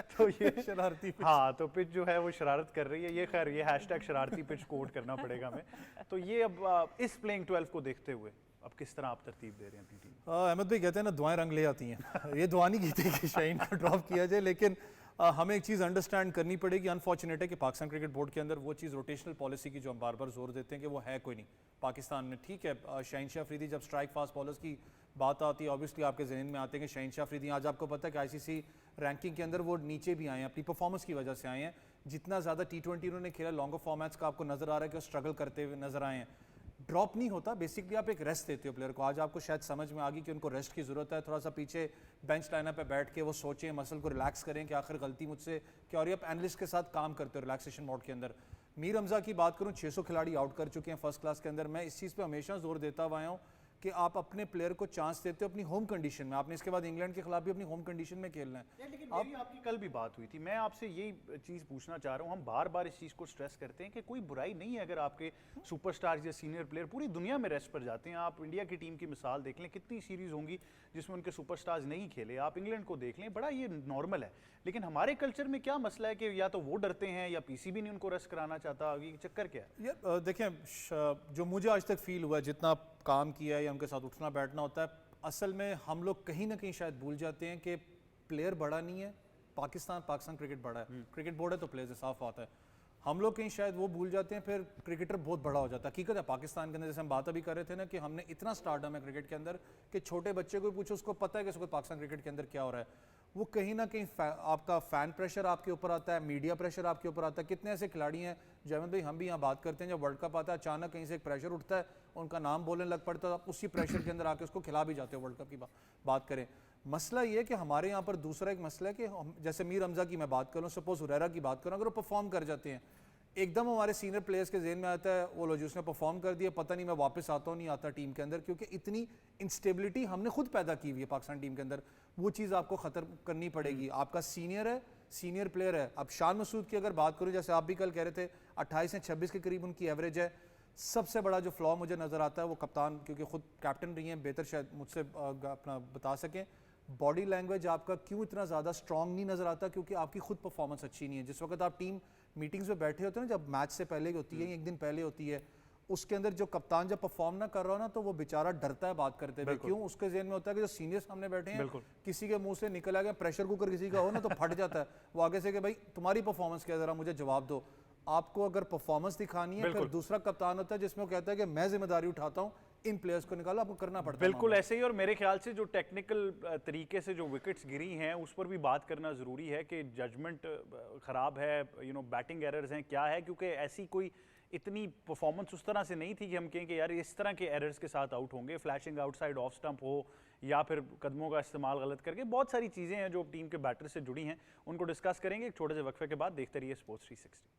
तो ये शरारती पिच, हाँ, तो पिच जो है वो शरारत कर रही है। ये खैर ये हैशटैग शरारती पिच कोट करना पड़ेगा हमें। तो ये अब इस प्लेइंग 12 को देखते हुए अब किस तरह आप तरतीब दे रहे हैं अपनी टीम? अहमद भाई कहते हैं ना, दुआएं रंग ले आती हैं। ये दुआ नहीं की थी कि शाहीन को ड्रॉप किया जाए, लेकिन हमें एक चीज़ अंडरस्टैंड करनी पड़ेगी। अनफॉर्चुनेट है कि पाकिस्तान क्रिकेट बोर्ड के अंदर वो चीज़ रोटेशनल पॉलिसी की जो हम बार बार जोर देते हैं कि वो है कोई नहीं पाकिस्तान में। ठीक है, शाहीन शाह अफरीदी, जब स्ट्राइक फास्ट बॉलर्स की बात आती है ऑब्वियसली आपके जहन में आते हैं कि शाहीन शाह अफरीदी, आज आपको पता है कि ICC रैंकिंग के अंदर वो नीचे भी आए हैं, अपनी परफॉर्मेंस की वजह से आए हैं। जितना ज़्यादा T20 उन्होंने खेला, लॉन्गर फॉर्मेट्स का आपको नज़र आ रहा है कि वो स्ट्रगल करते हुए नजर आए हैं। ड्रॉप नहीं होता, बेसिकली आप एक रेस्ट देते हो प्लेयर को। आज आपको शायद समझ में आ गई कि उनको रेस्ट की ज़रूरत है, थोड़ा सा पीछे बेंच लाइनअप पे बैठ के वो सोचें, मसल को रिलैक्स करें कि आखिर गलती मुझसे क्या, और ये आप एनालिस्ट के साथ काम करते हो रिलैक्सेशन मोड के अंदर। मीर हमज़ा की बात करूं, 600 खिलाड़ी आउट कर चुके हैं फर्स्ट क्लास के अंदर। मैं इस चीज़ पे हमेशा जोर देता हुआ आया हूं कि आप अपने प्लेयर को चांस देते हो अपनी होम कंडीशन में। आपने इसके बाद इंग्लैंड के खिलाफ भी अपनी होम कंडीशन में खेलना है। लेकिन मेरी आपकी कल भी बात हुई थी, मैं आपसे यही चीज़ पूछना चाह रहा हूँ। हम बार बार इस चीज़ को स्ट्रेस करते हैं कि कोई बुराई नहीं है अगर आपके सुपरस्टार या सीनियर प्लेयर पूरी दुनिया में रेस्ट पर जाते हैं। आप इंडिया की टीम की मिसाल देख लें, कितनी सीरीज़ होंगी जिसमें उनके सुपरस्टार्स नहीं खेले। आप इंग्लैंड को देख लें, बड़ा ये नॉर्मल है। लेकिन हमारे कल्चर में क्या मसला है कि या तो वो डरते हैं या PCB नहीं उनको रेस्ट कराना चाहता, ये चक्कर क्या है? यार देखें, जो मुझे आज तक फील हुआ, जितना काम किया है या उनके साथ उठना बैठना होता है, असल में हम लोग कहीं ना कहीं शायद भूल जाते हैं कि प्लेयर बड़ा नहीं है, पाकिस्तान क्रिकेट बड़ा है। क्रिकेट बोर्ड है तो प्लेयर से साफ आता है। हम लोग कहीं शायद वो भूल जाते हैं, फिर क्रिकेटर बहुत बड़ा हो जाता है। हकीकत है पाकिस्तान के अंदर, जैसे हम बात अभी कर रहे थे ना कि हमने इतना स्टारडम है क्रिकेट के अंदर कि छोटे बच्चे को पूछो उसको पता है कि उसको पाकिस्तान क्रिकेट के अंदर क्या हो रहा है। वो कहीं ना कहीं आपका फैन प्रेशर आपके ऊपर आता है, मीडिया प्रेशर आपके ऊपर आता है। कितने ऐसे खिलाड़ी हैं, जयवंत भाई, हम भी यहाँ बात करते हैं, जब वर्ल्ड कप आता है अचानक कहीं से एक प्रेशर उठता है, उनका नाम बोलने लग पड़ता है, आप उसी प्रेशर के अंदर आके उसको खिला भी जाते हो। वर्ल्ड कप की बात करें, मसला ये है कि हमारे यहाँ पर दूसरा एक मसला है कि जैसे मीर हमज़ा की मैं बात करूँ, सपोज हुरैरा की बात करूँ, अगर वो परफॉर्म कर जाते हैं, एकदम हमारे सीनियर प्लेयर्स के जहन में आता है वो लो जी उसने परफॉर्म कर दिया, पता नहीं मैं वापस आता हूँ नहीं आता टीम के अंदर, क्योंकि इतनी इंस्टेबिलिटी हमने खुद पैदा की हुई है पाकिस्तान टीम के अंदर, वो चीज़ आपको ख़त्म करनी पड़ेगी। आपका सीनियर है, सीनियर प्लेयर है। अब शान मसूद की अगर बात करूँ, जैसे आप भी कल कह रहे थे 28 से 26 के करीब उनकी एवरेज है। सबसे बड़ा जो फ्लॉ मुझे नज़र आता है वो कप्तान, क्योंकि खुद कैप्टन रही हैं, बेहतर शायद मुझसे अपना बता सकें, बॉडी लैंग्वेज आपका क्यों इतना ज़्यादा स्ट्रॉन्ग नहीं नज़र आता, क्योंकि आपकी खुद परफॉर्मेंस अच्छी नहीं है। जिस वक्त आप टीम मीटिंग्स में बैठे होते हैं ना, जब मैच से पहले होती है, एक दिन पहले होती है, उसके अंदर जो कप्तान जब परफॉर्म ना कर रहा हो ना, तो वो बेचारा डरता है बात करते हुए। क्यों? उसके ज़हन में होता है कि जो सीनियर सामने बैठे हैं, किसी के मुंह से निकल आ गया प्रेशर कुकर किसी का हो ना तो फट जाता है वो आगे से कि भाई तुम्हारी परफॉर्मेंस क्या, ज़रा मुझे जवाब दो। आपको अगर परफॉर्मेंस दिखानी है, फिर दूसरा कप्तान होता है जिसमें वो कहता है कि मैं जिम्मेदारी उठाता हूँ, इन प्लेयर्स को निकालो, आपको करना पड़ता है। बिल्कुल ऐसे ही। और मेरे ख्याल से जो टेक्निकल तरीके से जो विकेट्स गिरी हैं उस पर भी बात करना ज़रूरी है कि जजमेंट ख़राब है, बैटिंग एरर्स हैं, क्या है, क्योंकि ऐसी कोई इतनी परफॉर्मेंस उस तरह से नहीं थी कि हम कहें कि यार इस तरह के एरर्स के साथ आउट होंगे। फ्लैशिंग आउटसाइड ऑफ स्टंप हो या फिर कदमों का इस्तेमाल गलत करके, बहुत सारी चीज़ें हैं जो टीम के बैटर से जुड़ी हैं, उनको डिस्कस करेंगे एक छोटे से वक्फे के बाद। देखते रहिए sports 360।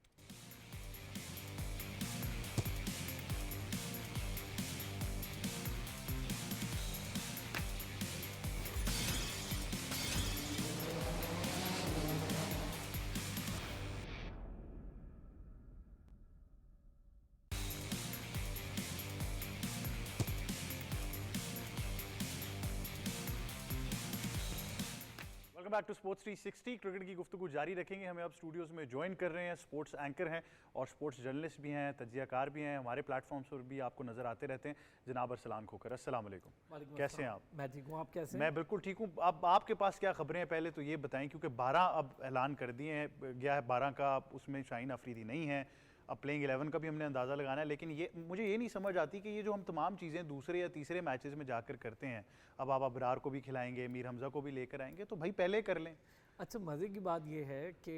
Welcome back to sports 360। Cricket की गुफ्तगू जारी रखेंगे। हमें अब स्टूडियोज़ में ज्वाइन कर रहे हैं स्पोर्ट्स एंकर हैं और स्पोर्ट्स जर्नलिस्ट भी हैं, तज्जियाकार भी हैं, हमारे प्लेटफॉर्म्स पर भी आपको नज़र आते रहते हैं, जनाब अरसलान खोकर। अस्सलाम वालेकुम, कैसे हैं आप? मैं ठीक हूँ, आप कैसे हैं? मैं बिल्कुल ठीक हूँ। अब आपके पास क्या खबरें हैं पहले तो ये बताएं, क्योंकि 12 अब ऐलान कर दिए हैं गया है 12 का, उसमें शाहीन अफरीदी नहीं है। अब प्लेइंग 11 का भी हमने अंदाज़ा लगाना है, लेकिन ये मुझे ये नहीं समझ आती कि ये जो हम तमाम चीज़ें दूसरे या तीसरे मैचेस में जाकर करते हैं, अब आप अबरार को भी खिलाएंगे, मीर हमज़ा को भी लेकर आएंगे, तो भाई पहले कर लें। अच्छा, मज़े की बात यह है कि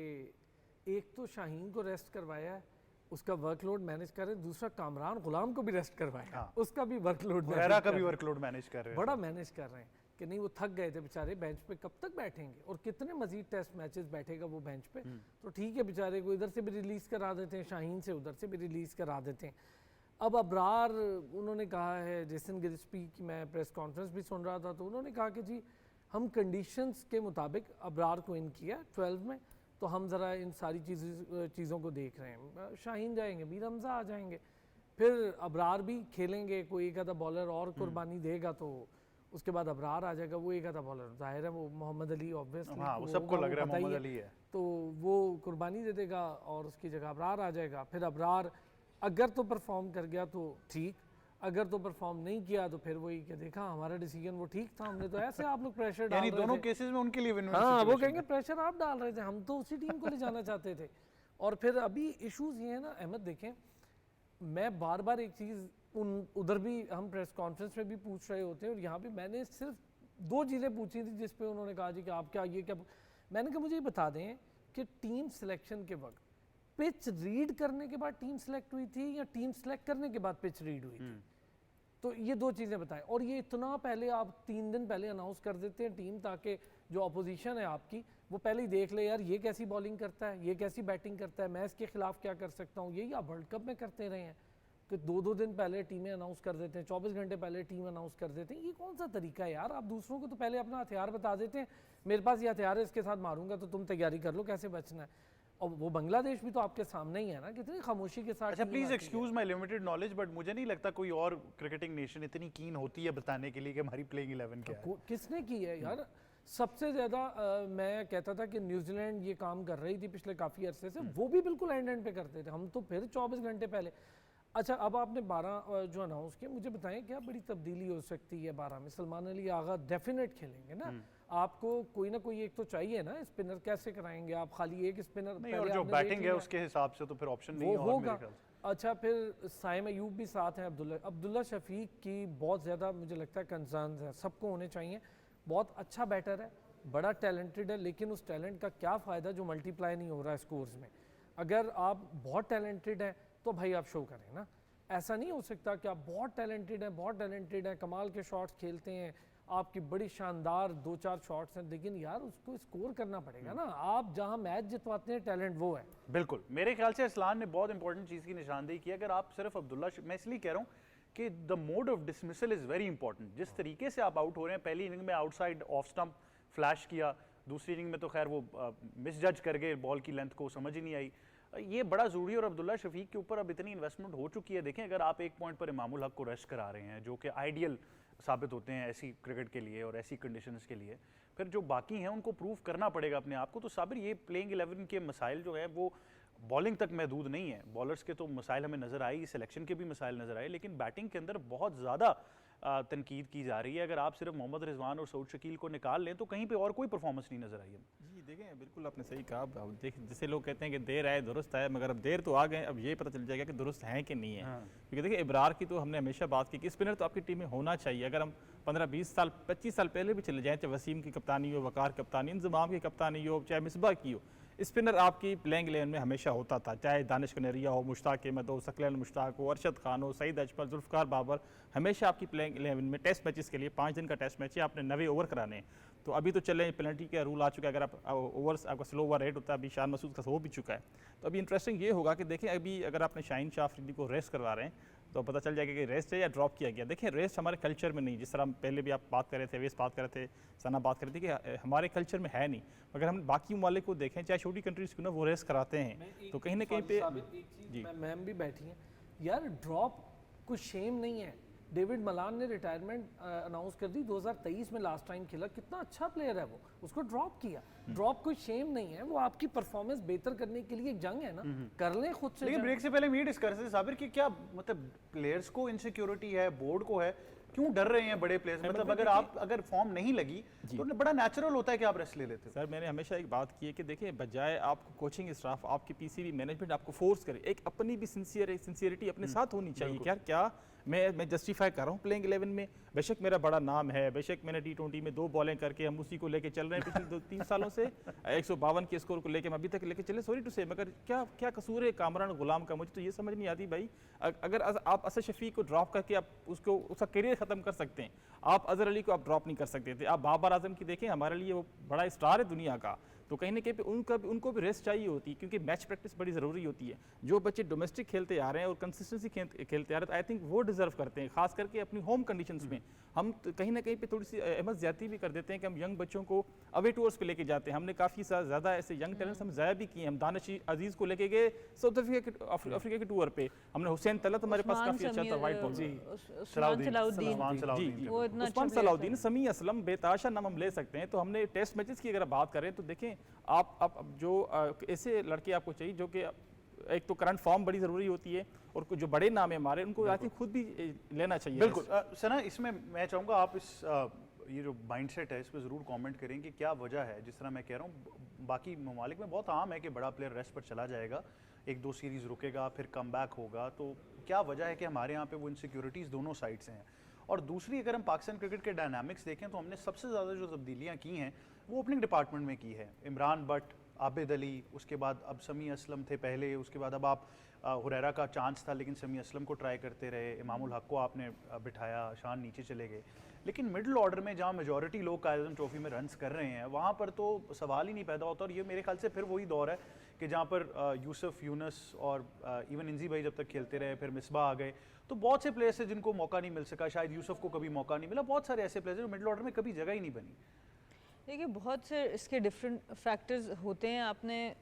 एक तो शाहीन को रेस्ट करवाया है, उसका वर्कलोड मैनेज कर रहे हैं, दूसरा कामरान गुलाम को भी रेस्ट करवाया, हाँ। उसका भी वर्कलोड का भी वर्कलोड मैनेज कर रहे हैं, बड़ा मैनेज कर रहे हैं कि नहीं वो थक गए थे बेचारे, बेंच पे कब तक बैठेंगे और कितने मजीद टेस्ट मैचेस बैठेगा वो बेंच पे। तो ठीक है, बेचारे को इधर से भी रिलीज़ करा देते हैं, शाहीन से उधर से भी रिलीज़ करा देते हैं। अब अबरार, उन्होंने कहा है, जेसन गिल्स्पी की मैं प्रेस कॉन्फ्रेंस भी सुन रहा था, तो उन्होंने कहा कि जी हम कंडीशंस के मुताबिक अबरार को इन किया 12 में, तो हम ज़रा इन सारी चीज़ों को देख रहे हैं। शाहीन जाएंगे, मीर हमज़ा आ जाएंगे, फिर अबरार भी खेलेंगे, कोई एक आधा बॉलर और कुर्बानी देगा तो उसके बाद अबरार आ जाएगा। वो एक आधा बॉलर जाहिर है वो मोहम्मद अली ऑब्वियसली, हाँ, वो सबको लग रहा है मोहम्मद अली है, तो वो कुर्बानी दे देगा और उसकी जगह अबरार आ जाएगा। फिर अबरार अगर तो परफॉर्म कर गया तो ठीक, अगर तो परफॉर्म नहीं किया तो फिर वही कि देखा हमारा डिसीजन वो ठीक था, हमने तो ऐसे आप लोग प्रेशर डाल रहे थे। दोनों केसेस में उनके लिए विन-विन हाँ, वो कहेंगे प्रेशर आप डाल रहे थे, हम तो उसी टीम को ले जाना चाहते थे। और फिर अभी इश्यूज ये है ना अहमद, देखें मैं बार बार एक चीज़ उधर भी हम प्रेस कॉन्फ्रेंस में भी पूछ रहे होते हैं और यहाँ भी मैंने सिर्फ 2 चीज़ें पूछी थी जिस पे उन्होंने कहा जी कि आप क्या ये क्या, मैंने कहा मुझे ये बता दें कि टीम सिलेक्शन के वक्त पिच रीड करने के बाद टीम सेलेक्ट हुई थी या टीम सेलेक्ट करने के बाद पिच रीड हुई थी? तो ये 2 चीज़ें बताएं। और ये इतना पहले आप 3 दिन पहले अनाउंस कर देते हैं टीम, ताकि जो अपोजिशन है आपकी वो पहले ही देख ले यार ये कैसी बॉलिंग करता है, ये कैसी बैटिंग करता है, मैं इसके खिलाफ क्या कर सकता हूँ। यही आप वर्ल्ड कप में करते रहे हैं कि 2-2 दिन पहले टीमें अनाउंस कर देते हैं, 24 घंटे पहले टीम अनाउंस कर देते हैं। ये कौन सा तरीका है यार? आप दूसरों को तो पहले अपना हथियार बता देते हैं, मेरे पास ये हथियार है इसके साथ मारूंगा तो तुम तैयारी कर लो कैसे बचना है। और वो बांग्लादेश भी तो आपके सामने ही है ना, कितनी खामोशी के साथ। अच्छा please excuse my limited knowledge, but मुझे नहीं लगता कोई और क्रिकेटिंग नेशन इतनी कीन होती है बताने के लिए कि हमारी प्लेइंग 11 क्या है। किसने की है यार? सबसे ज़्यादा मैं कहता था कि न्यूजीलैंड ये काम कर रही थी पिछले काफ़ी अरसे से, वो भी बिल्कुल एंड पे करते थे, हम तो फिर 24 घंटे पहले। अच्छा, अब आपने 12 जो अनाउंस किया, मुझे बताएं क्या बड़ी तब्दीली हो सकती है 12 में? सलमान अली आगा डेफिनेट खेलेंगे ना, आपको कोई ना कोई एक तो चाहिए ना, स्पिनर कैसे कराएंगे आप? खाली एक स्पिनर नहीं, और जो बैटिंग है उसके हिसाब से तो फिर ऑप्शन नहीं होगा। अच्छा, फिर साइम अयूब भी साथ हैं, अब्दुल्ला शफीक की बहुत ज़्यादा मुझे लगता है कंसर्न्स हैं, सबको होने चाहिए। बहुत अच्छा बैटर है, बड़ा टैलेंटेड है, लेकिन उस टैलेंट का क्या फ़ायदा जो मल्टीप्लाई नहीं हो रहा है स्कोर्स में। अगर आप बहुत टैलेंटेड हैं तो भाई आप शो करें ना, ऐसा नहीं हो सकता कि आप बहुत टैलेंटेड हैं कमाल के शॉट्स खेलते हैं आपकी बड़ी शानदार 2-4 शॉट्स हैं, लेकिन यार उसको स्कोर करना पड़ेगा ना। आप जहां मैच जितवाते हैं टैलेंट वो है। बिल्कुल, मेरे ख्याल से असलान ने बहुत इंपॉर्टेंट चीज़ की निशानदेही की। अगर आप सिर्फ अब्दुल्ला, मैं इसलिए कह रहा हूँ कि the mode of dismissal is very important. जिस तरीके से आप आउट हो रहे हैं, पहली इनिंग में आउटसाइड ऑफ स्टंप फ्लैश किया, दूसरी इनिंग में तो खैर वो मिस जज कर गए, बॉल की लेंथ को समझ ही नहीं आई। ये बड़ा ज़रूरी है और अब्दुल्ला शफीक के ऊपर अब इतनी इन्वेस्टमेंट हो चुकी है। देखें, अगर आप एक पॉइंट पर इमामुल हक को रेस्ट करा रहे हैं, जो कि आइडियल साबित होते हैं ऐसी क्रिकेट के लिए और ऐसी कंडीशंस के लिए, फिर जो बाकी हैं उनको प्रूव करना पड़ेगा अपने आप को। तो साबिर, ये प्लेइंग 11 के मसाइल जो है वो बॉलिंग तक महदूद नहीं है। बॉलर्स के तो मसाइल हमें नज़र आई, सिलेक्शन के भी मसाइल नज़र आए, लेकिन बैटिंग के अंदर बहुत ज़्यादा तनकीद की जा रही है। अगर आप सिर्फ मोहम्मद रिजवान और सऊद शकील को निकाल लें तो कहीं पे और कोई परफॉर्मेंस नहीं नज़र आई है। जी देखें, बिल्कुल आपने सही कहा। अब जैसे लोग कहते हैं कि देर आए दुरुस्त आए, मगर अब देर तो आ गए, अब ये पता चल जाएगा कि दुरुस्त हैं कि नहीं है। क्योंकि देखिए, इब्रार की तो हमने हमेशा बात की कि स्पिनर तो आपकी टीम में होना चाहिए। अगर हम 15-20 साल 25 साल पहले भी चले जाएँ, चाहे वसीम की कप्तानी हो, वकार कप्तानी, इंजमाम की कप्तानी हो, चाहे मिसबा की हो, स्पिनर आपकी प्लेइंग 11 में हमेशा होता था। चाहे दानिश कनेरिया हो, मुश्ताक अहमद हो, सकलैन मुश्ताक हो, अरशद खान हो, सईद अजमल, जुल्फ़कार बाबर, हमेशा आपकी प्लेइंग 11 में टेस्ट मैचेस के लिए 5 दिन का टेस्ट मैच है, आपने 90 ओवर कराने हैं। तो अभी तो चले पेनल्टी का रूल आ चुका है, अगर आप ओवर्स आपका स्लो ओवर रेट होता है, अभी शान मसूद का हो भी चुका है। तो अभी इंटरेस्टिंग ये होगा कि देखें, अभी अगर आपने शाहीन शाह अफरीदी को रेस्ट करवा रहे हैं तो पता चल जाएगा कि रेस्ट है या ड्रॉप किया गया। देखिए, रेस्ट हमारे कल्चर में नहीं, जिस तरह पहले भी आप बात कर रहे थे, वेस बात कर रहे थे, सना बात कर रही थी कि हमारे कल्चर में है नहीं। अगर हम बाकी ममालिक को देखें, चाहे छोटी कंट्रीज क्यों ना, वो रेस्ट कराते हैं। तो कहीं ना कहीं पे जी, मैम भी बैठी हैं यार, ड्रॉप कुछ शेम नहीं है। डेविड मलान ने रिटायरमेंट अनाउंस कर दी, 2023 में लास्ट टाइम खेला, कितना अच्छा प्लेयर है वो, उसको ड्रॉप किया। ड्रॉप कोई शेम नहीं है, वो आपकी परफॉर्मेंस बेहतर करने के लिए एक जंग है ना, कर लें खुद से। लेकिन ब्रेक से पहले हम ये डिस्कस करते थे साबिर कि क्या मतलब प्लेयर्स को इनसिक्योरिटी है, बोर्ड को है, क्यों डर रहे हैं बड़े प्लेयर्स? मतलब अगर फॉर्म नहीं लगी तो बड़ा नेचुरल होता है कि आप रेस्ट ले लेते हो। सर, मैंने हमेशा एक बात की है कि देखिए, बजाय आपको कोचिंग स्टाफ, आपकी पीसीबी मैनेजमेंट आपको फोर्स करे, एक अपनी भी सिंसियरिटी अपने साथ होनी चाहिए। क्या मैं जस्टिफाई कर रहा हूँ प्लेइंग 11 में, बेशक मेरा बड़ा नाम है, बेशक मैंने T20 में 2 बॉलें करके हम उसी को लेके चल रहे हैं पिछले 2-3 सालों से, 152 के स्कोर को लेके हम अभी तक लेके चले, सॉरी टू से, मगर क्या कसूर है कामरान गुलाम का? मुझे तो ये समझ नहीं आती भाई। अगर आप असद शफीक को ड्रॉप करके आप उसका करियर ख़त्म कर सकते हैं, आप अजहर अली को आप ड्रॉप नहीं कर सकते थे। आप बाबर आजम की देखें, हमारे लिए वो बड़ा स्टार है दुनिया का, तो कहीं ना कहीं पे उनको भी रेस्ट चाहिए होती है, क्योंकि मैच प्रैक्टिस बड़ी ज़रूरी होती है। जो बच्चे डोमेस्टिक खेलते आ रहे हैं और कंसिस्टेंसी खेलते आ रहे हैं, तो आई थिंक वो डिजर्व करते हैं, खास करके अपनी होम कंडीशंस में। हम तो कहीं ना कहीं पे थोड़ी सी अहमद ज़्यादती भी कर देते हैं कि हम यंग बच्चों को अवे टूर्स पे लेके जाते हैं। हमने काफ़ी ज़्यादा ऐसे यंग टैलेंट्स हम ज़ाया भी किए हैं। हम दानिश अजीज़ को लेके गए साउथ अफ्रीका के टूर पे, हमने हुसैन तलत हमारे पास काफ़ी अच्छा था, वाइट बॉल, उस्मान सलाउद्दीन, समी असलम, बेताशा नाम हम ले सकते हैं। तो हमने टेस्ट मैचेस की अगर बात करें तो देखें, आप जो ऐसे लड़के आपको चाहिए जो कि एक तो करंट फॉर्म बड़ी ज़रूरी होती है, और जो बड़े नाम है हमारे, उनको आई थिंक खुद भी लेना चाहिए। बिल्कुल सना, इसमें मैं चाहूँगा आप इस ये जो माइंडसेट है इस पर ज़रूर कमेंट करें कि क्या वजह है। जिस तरह मैं कह रहा हूँ, बाकी ममालिक में बहुत आम है कि बड़ा प्लेयर रेस्ट पर चला जाएगा, 1-2 सीरीज़ रुकेगा, फिर कम बैक होगा, तो क्या वजह है कि हमारे यहाँ पे वो इनसिक्योरिटीज़ दोनों साइड से हैं? और दूसरी, अगर हम पाकिस्तान क्रिकेट के डायनामिक्स देखें तो हमने सबसे ज़्यादा जो तब्दीलियाँ की हैं वो ओपनिंग डिपार्टमेंट में की है। इमरान बट, आबिद अली, उसके बाद अब समी असलम थे पहले, उसके बाद अब आप हुरैरा का चांस था लेकिन समी असलम को ट्राई करते रहे, इमामुल हक को आपने बिठाया, शान नीचे चले गए। लेकिन मिडिल ऑर्डर में जहाँ मेजॉरिटी लोग कायद ट्रॉफी में रन्स कर रहे हैं, वहाँ पर तो सवाल ही नहीं पैदा होता। और ये मेरे ख्याल से फिर वही दौर है कि जहाँ पर यूसुफ, यूनस और इवन इंजी भाई जब तक खेलते रहे, फिर मिसबा आ गए, तो बहुत से प्लेयर्स हैं जिनको मौका नहीं मिल सका। शायद यूसुफ को कभी मौका नहीं मिला। बहुत सारे ऐसे प्लेयर्स हैं जो मिडिल ऑर्डर में कभी जगह ही नहीं बनी। देखिए, बहुत से इसके डिफरेंट फैक्टर्स होते हैं। आपने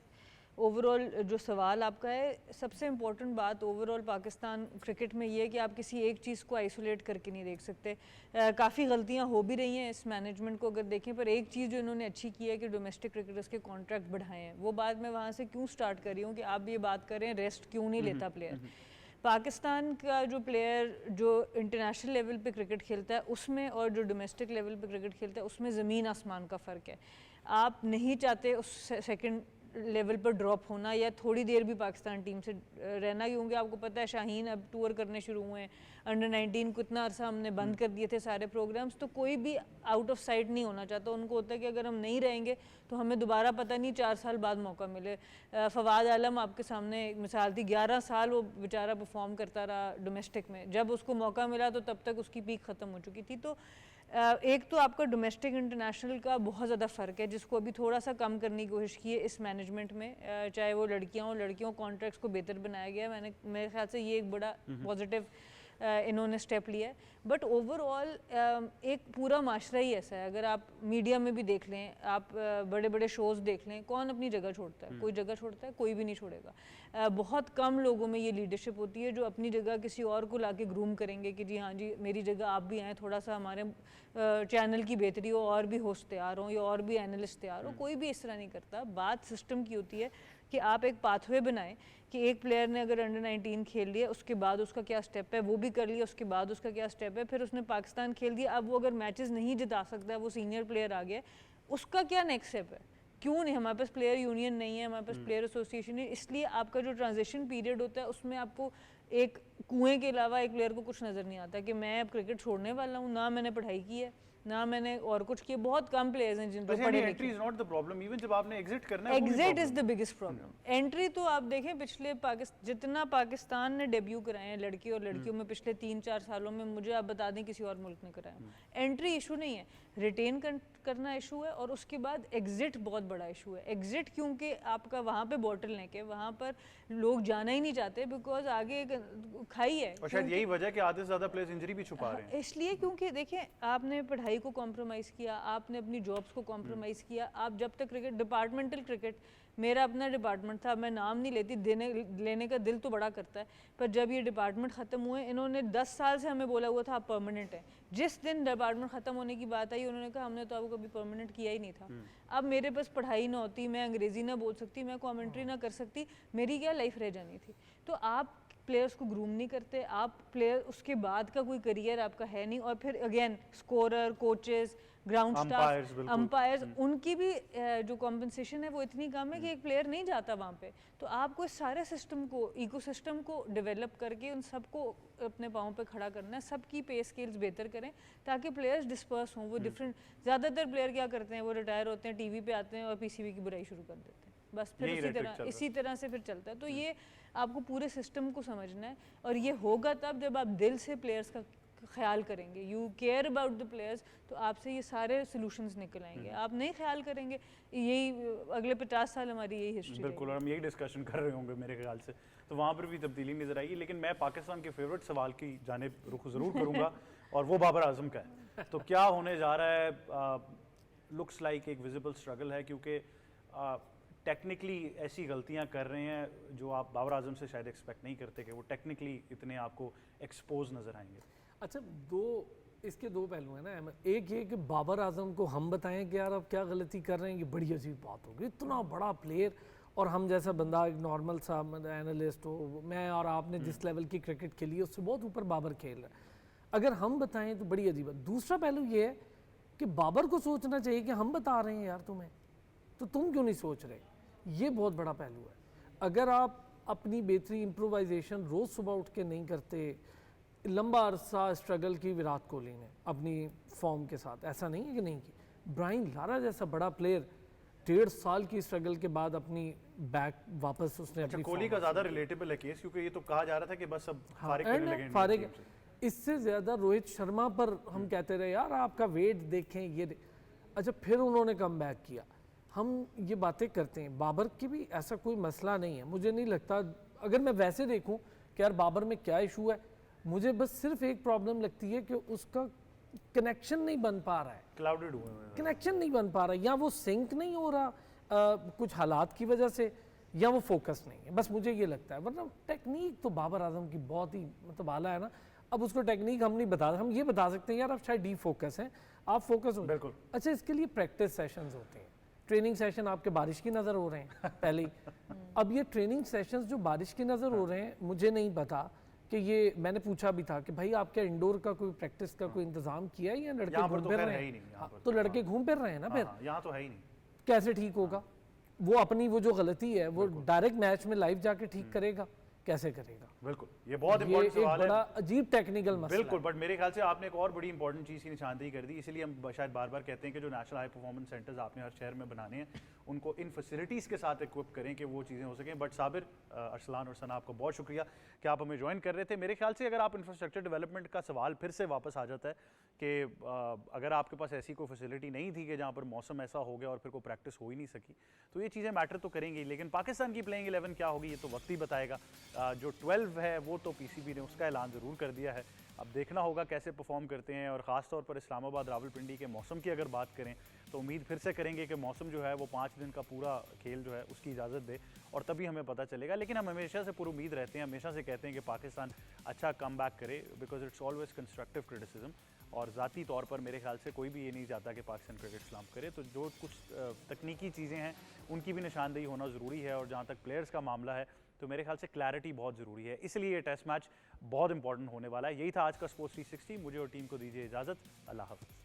ओवरऑल जो सवाल आपका है, सबसे इम्पोर्टेंट बात ओवरऑल पाकिस्तान क्रिकेट में ये है कि आप किसी एक चीज़ को आइसोलेट करके नहीं देख सकते। काफ़ी गलतियां हो भी रही हैं इस मैनेजमेंट को अगर देखें, पर एक चीज़ जो इन्होंने अच्छी की है कि डोमेस्टिक क्रिकेटर्स के कॉन्ट्रैक्ट बढ़ाए हैं। वो बात मैं वहाँ से क्यों स्टार्ट कर रही हूँ कि आप ये बात करें रेस्ट क्यों नहीं लेता प्लेयर। पाकिस्तान का जो प्लेयर जो इंटरनेशनल लेवल पे क्रिकेट खेलता है उसमें और जो डोमेस्टिक लेवल पे क्रिकेट खेलता है उसमें ज़मीन आसमान का फ़र्क है। आप नहीं चाहते उस सेकंड लेवल पर ड्रॉप होना या थोड़ी देर भी पाकिस्तान टीम से रहना, क्योंकि आपको पता है शाहीन अब टूर करने शुरू हुए हैं, अंडर 19 को इतना अरसा हमने बंद कर दिए थे सारे प्रोग्राम्स, तो कोई भी आउट ऑफ साइट नहीं होना चाहता। उनको होता है कि अगर हम नहीं रहेंगे तो हमें दोबारा पता नहीं 4 साल बाद मौका मिले। फवाद आलम आपके सामने एक मिसाल थी, 11 साल वो बेचारा परफॉर्म करता रहा डोमेस्टिक में, जब उसको मौका मिला तो तब तक उसकी पीक ख़त्म हो चुकी थी। तो एक तो आपका डोमेस्टिक इंटरनेशनल का बहुत ज़्यादा फ़र्क है, जिसको अभी थोड़ा सा कम करने की कोशिश की है इस मैनेजमेंट में, चाहे वो लड़कियों कॉन्ट्रैक्ट्स को बेहतर बनाया गया है। मेरे ख्याल से ये एक बड़ा पॉजिटिव इन्होंने स्टेप लिया है। बट ओवरऑल एक पूरा माशरा ही ऐसा है, अगर आप मीडिया में भी देख लें, आप बड़े बड़े शोज़ देख लें, कौन अपनी जगह छोड़ता है? कोई जगह छोड़ता है? कोई भी नहीं छोड़ेगा। बहुत कम लोगों में ये लीडरशिप होती है जो अपनी जगह किसी और को लाके ग्रूम करेंगे कि जी हाँ जी मेरी जगह आप भी आएँ, थोड़ा सा हमारे चैनल की बेहतरी हो, और भी होस्ट तैयार हों या और भी एनालिस्ट तैयार हो। कोई भी इस तरह नहीं करता। बात सिस्टम की होती है कि आप एक पाथवे बनाएं कि एक प्लेयर ने अगर अंडर 19 खेल लिया, उसके बाद उसका क्या स्टेप है, वो भी कर लिया, उसके बाद उसका क्या स्टेप है, फिर उसने पाकिस्तान खेल दिया, अब वो अगर मैचेस नहीं जिता सकता है, वो सीनियर प्लेयर आ गया, उसका क्या नेक्स्ट स्टेप है? क्यों नहीं? हमारे पास प्लेयर यूनियन नहीं है, हमारे पास प्लेयर एसोसिएशन नहीं, इसलिए आपका जो ट्रांजिशन पीरियड होता है उसमें आपको एक कुएं के अलावा एक प्लेयर को कुछ नज़र नहीं आता कि मैं अब क्रिकेट छोड़ने वाला हूँ। ना मैंने पढ़ाई की है, ना मैंने और कुछ किया। बहुत कम प्लेयर्स हैं जिनको पढ़े लिखे। Entry is not the problem, even जब आपने एग्जिट करना है, exit is the biggest problem. Entry तो आप देखें पिछले जितना पाकिस्तान ने डेब्यू कराए हैं लड़के और लड़कियों में पिछले 3-4 सालों में, मुझे आप बता दें किसी और मुल्क ने कराया। एंट्री इशू नहीं है, रिटेन करना इशू है, और उसके बाद एग्जिट बहुत बड़ा इशू है। एग्जिट क्योंकि आपका वहाँ पे बॉटल नेक है, वहाँ पर लोग जाना ही नहीं चाहते, बिकॉज आगे खाई है। और शायद यही वजह कि आधे से ज़्यादा प्लेयर्स इंजरी भी छुपा रहे हैं। इसलिए क्योंकि देखिए, आपने पढ़ाई को कॉम्प्रोमाइज़ किया, आपने अपनी जॉब्स को कॉम्प्रोमाइज़ किया। आप जब तक क्रिकेट, डिपार्टमेंटल क्रिकेट, मेरा अपना डिपार्टमेंट था, मैं नाम नहीं लेती, लेने का दिल तो बड़ा करता है, पर जब ये डिपार्टमेंट ख़त्म हुए, इन्होंने 10 साल से हमें बोला हुआ था आप परमानेंट है। जिस दिन डिपार्टमेंट ख़त्म होने की बात आई, उन्होंने कहा हमने तो आपको कभी परमानेंट किया ही नहीं था। अब मेरे पास पढ़ाई ना होती, मैं अंग्रेज़ी ना बोल सकती, मैं कमेंट्री ना कर सकती, मेरी क्या लाइफ रह जानी थी। तो आप प्लेयर्स को ग्रूम नहीं करते, आप प्लेयर उसके बाद का कोई करियर आपका है नहीं। और फिर again scorer, coaches, ground staff, umpires, उनकी भी जो कॉम्पनसेशन है वो इतनी कम है कि एक प्लेयर नहीं जाता वहाँ पे। तो आपको इस सारे सिस्टम को, इकोसिस्टम को डेवलप करके उन सबको अपने पाँव पे खड़ा करना है, सबकी पे स्केल्स बेहतर करें ताकि प्लेयर्स डिस्पर्स हों। वो डिफरेंट, ज़्यादातर प्लेयर क्या करते हैं, वो रिटायर होते हैं, टीवी पे आते हैं और पीसीबी की बुराई शुरू कर देते हैं, बस फिर इसी तरह से फिर चलता है। तो ये आपको पूरे सिस्टम को समझना है, और ये होगा तब जब आप दिल से प्लेयर्स का ख्याल करेंगे, you care about the players, तो आपसे ये सारे सॉल्यूशंस निकल आएंगे। आप नहीं ख्याल करेंगे, यही अगले 50 साल हमारी यही हिस्ट्री। बिल्कुल, और हम यही डिस्कशन कर रहे होंगे मेरे ख्याल से, तो वहाँ पर भी तब्दीली नजर आएगी। लेकिन मैं पाकिस्तान के फेवरेट सवाल की जानिब रुख ज़रूर करूँगा और वो बाबर आजम का है। तो क्या होने जा रहा है? लुक्स लाइक एक विजिबल स्ट्रगल है, क्योंकि टेक्निकली ऐसी गलतियां कर रहे हैं जो आप बाबर आजम से शायद एक्सपेक्ट नहीं करते कि वो टेक्निकली इतने आपको एक्सपोज नजर आएंगे। अच्छा, इसके दो पहलू हैं ना। एक ये कि बाबर आजम को हम बताएं कि यार आप क्या गलती कर रहे हैं, ये बड़ी अजीब बात होगी। इतना बड़ा प्लेयर और हम जैसा बंदा, एक नॉर्मल सा एनालिस्ट हो, मैं और आपने जिस लेवल की क्रिकेट खेली है उससे बहुत ऊपर बाबर खेल रहा है, अगर हम बताएं तो बड़ी अजीब है। दूसरा पहलू ये है कि बाबर को सोचना चाहिए कि हम बता रहे हैं यार तुम्हें, तो तुम क्यों नहीं सोच रहे। ये बहुत बड़ा पहलू है। अगर आप अपनी बेहतरी, इम्प्रोवाइजेशन रोज़ सुबह उठ के नहीं करते, लंबा अरसा स्ट्रगल की विराट कोहली ने अपनी फॉर्म के साथ, ऐसा नहीं है कि नहीं की। ब्रायन लारा जैसा बड़ा प्लेयर 1.5 साल की स्ट्रगल के बाद अपनी बैक वापस उसने अपनी कोहली का ज़्यादा रिलेटेबल है केस, क्योंकि ये तो कहा जा रहा था कि बस अब फारिग करने लगे। फारिग, इससे ज़्यादा रोहित शर्मा पर हम कहते रहे यार आपका वेट देखें ये अच्छा, फिर उन्होंने कम बैक किया। हम ये बातें करते हैं, बाबर की भी ऐसा कोई मसला नहीं है। मुझे नहीं लगता, अगर मैं वैसे देखूं कि यार बाबर में क्या इशू है, मुझे बस सिर्फ एक प्रॉब्लम लगती है कि उसका कनेक्शन नहीं बन पा रहा है, क्लाउडेड हुए हैं, कनेक्शन नहीं बन पा रहा, या वो सिंक नहीं हो रहा कुछ हालात की वजह से, या वो फोकस नहीं है। बस मुझे ये लगता है, वरना टेक्निक तो बाबर आजम की बहुत ही मतलब आला है ना। अब उसको टेक्निक हम नहीं बता, हम ये बता सकते हैं यार आप शायद डी फोकस हैं, आप फोकस हो। बिल्कुल। अच्छा, इसके लिए प्रैक्टिस सेशंस होते हैं, ट्रेनिंग सेशन आपके बारिश की नज़र हो रहे हैं पहले ही। अब ये ट्रेनिंग सेशंस जो बारिश की नज़र हो रहे हैं, मुझे नहीं पता कि ये, मैंने पूछा भी था कि भाई आप क्या इंडोर का कोई प्रैक्टिस का कोई इंतजाम किया है या लड़के घूम फिर रहे हैं? तो लड़के घूम फिर रहे हैं ना, फिर यहाँ तो है ही नहीं, कैसे ठीक होगा? वो अपनी वो जो गलती है वो डायरेक्ट मैच में लाइव जाके ठीक करेगा, कैसे करेगा? बिल्कुल, ये बहुत इंपॉर्टेंट सवाल है, बड़ा अजीब टेक्निकल मसला। बिल्कुल, बट मेरे ख्याल से आपने एक और बड़ी इंपॉर्टेंट चीज़ की निशानदेही कर दी। इसीलिए हम शायद बार बार कहते हैं कि जो नेशनल हाई परफॉर्मेंस सेंटर्स आपने हर शहर में बनाने हैं, उनको इन फैसिलिटीज़ के साथ इक्विप करें कि वो चीज़ें हो सकें। बट साबिर, अरसलान और सना, आपको बहुत शुक्रिया कि आप हमें ज्वाइन कर रहे थे। मेरे ख्याल से अगर आप इंफ्रास्ट्रक्चर डेवलपमेंट का सवाल फिर से वापस आ जाता है कि अगर आपके पास ऐसी कोई फैसिलिटी नहीं थी कि जहाँ पर मौसम ऐसा हो गया और फिर कोई प्रैक्टिस हो ही नहीं सकी, तो ये चीज़ें मैटर तो करेंगी। लेकिन पाकिस्तान की प्लेइंग 11 क्या होगी ये तो वक्त ही बताएगा। जो 12 है वो तो पीसीबी ने उसका ऐलान ज़रूर कर दिया है, अब देखना होगा कैसे परफॉर्म करते हैं। और ख़ास तौर पर इस्लामाबाद रावलपिंडी के मौसम की अगर बात करें तो उम्मीद फिर से करेंगे कि मौसम जो है वो 5 दिन का पूरा खेल जो है उसकी इजाज़त दे और तभी हमें पता चलेगा। लेकिन हम हमेशा से पूरी उम्मीद रहते हैं, हमेशा से कहते हैं कि पाकिस्तान अच्छा कम बैक करे, because it's always constructive criticism. और ज़ाती तौर पर मेरे ख्याल से कोई भी ये नहीं चाहता कि पाकिस्तान क्रिकेट स्लम्प करे। तो जो कुछ तकनीकी चीज़ें हैं उनकी भी निशानदेही होना ज़रूरी है। और जहाँ तक प्लेयर्स का मामला है तो मेरे ख्याल से क्लैरिटी बहुत ज़रूरी है, इसलिए ये टेस्ट मैच बहुत इंपॉर्टेंट होने वाला है। यही था आज का स्पोर्ट्स 360। मुझे और टीम को दीजिए इजाज़त। अल्लाह हाफ़िज़।